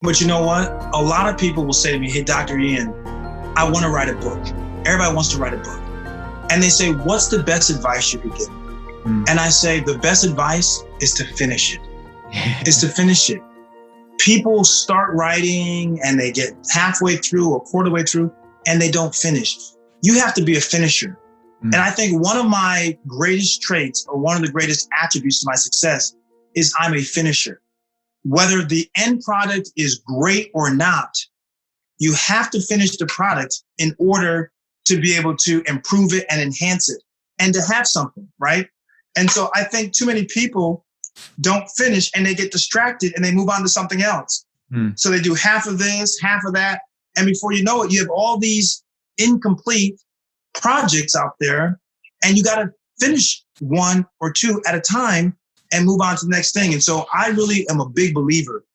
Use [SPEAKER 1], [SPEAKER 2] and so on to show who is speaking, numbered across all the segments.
[SPEAKER 1] But you know what? A lot of people will say to me, hey, Dr. Ian, I want to write a book. Everybody wants to write a book. And they say, what's the best advice you could give me? And I say, the best advice is to finish it. Is to finish it. People start writing and they get halfway through or quarter way through and they don't finish. You have to be a finisher. And I think one of my greatest traits or one of the greatest attributes to my success is I'm a finisher. Whether the end product is great or not, you have to finish the product in order to be able to improve it and enhance it and to have something, right? And so I think too many people don't finish and they get distracted and they move on to something else. So they do half of this, half of that. And before you know it, you have all these incomplete projects out there and you got to finish one or two at a time and move on to the next thing. And so I really am a big believer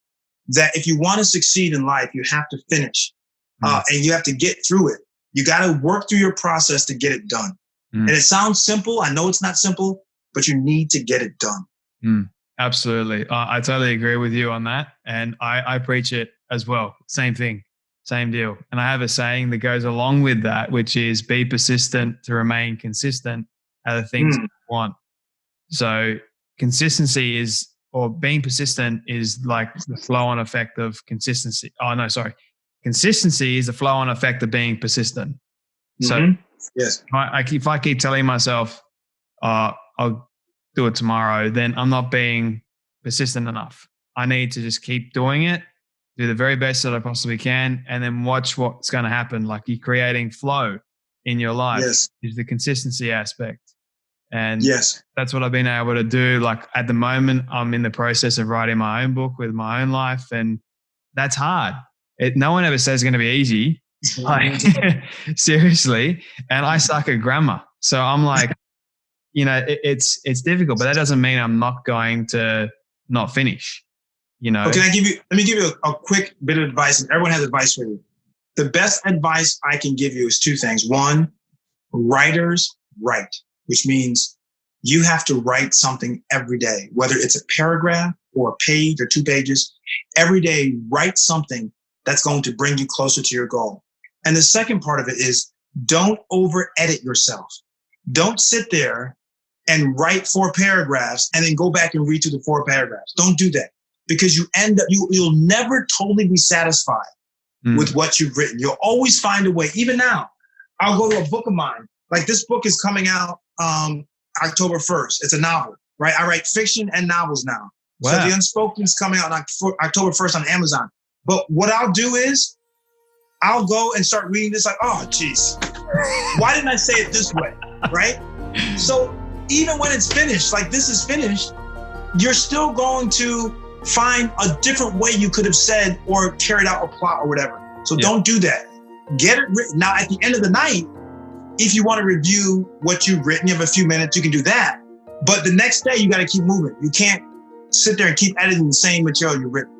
[SPEAKER 1] that if you want to succeed in life, you have to finish and you have to get through it. You got to work through your process to get it done. And it sounds simple. I know it's not simple, but you need to get it done.
[SPEAKER 2] Absolutely. I totally agree with you on that. And I preach it as well. Same thing, same deal. And I have a saying that goes along with that, which is be persistent to remain consistent are the things you want. So consistency is, or being persistent is like the flow-on effect of consistency. Oh, no, sorry. Consistency is the flow-on effect of being persistent. So
[SPEAKER 1] yes,
[SPEAKER 2] if I keep telling myself, I'll do it tomorrow, then I'm not being persistent enough. I need to just keep doing it, do the very best that I possibly can, and then watch what's going to happen. Like you're creating flow in your life is the consistency aspect. And that's what I've been able to do. Like at the moment, I'm in the process of writing my own book with my own life, and that's hard. No one ever says it's going to be easy. Like, seriously. And I suck at grammar. So I'm like, it's difficult, but that doesn't mean I'm not going to not finish,
[SPEAKER 1] Well, let me give you a quick bit of advice, and everyone has advice for you. The best advice I can give you is two things. One, writers write, which means you have to write something every day, whether it's a paragraph or a page or 2 pages. Every day, write something that's going to bring you closer to your goal. And the second part of it is don't over edit yourself. Don't sit there and write 4 paragraphs and then go back and read through the 4 paragraphs. Don't do that, because you end up, you'll never totally be satisfied with what you've written. You'll always find a way. Even now, I'll go to a book of mine. Like this book is coming out October 1st. It's a novel, right? I write fiction and novels now. Wow. So The Unspoken is coming out on October 1st on Amazon. But what I'll do is I'll go and start reading this like, oh, geez, why didn't I say it this way, right? So even when it's finished, like this is finished, you're still going to find a different way you could have said or carried out a plot or whatever. So don't do that. Get it written. Now, at the end of the night, if you want to review what you've written, you have a few minutes, you can do that. But the next day, you got to keep moving. You can't sit there and keep editing the same material you've written.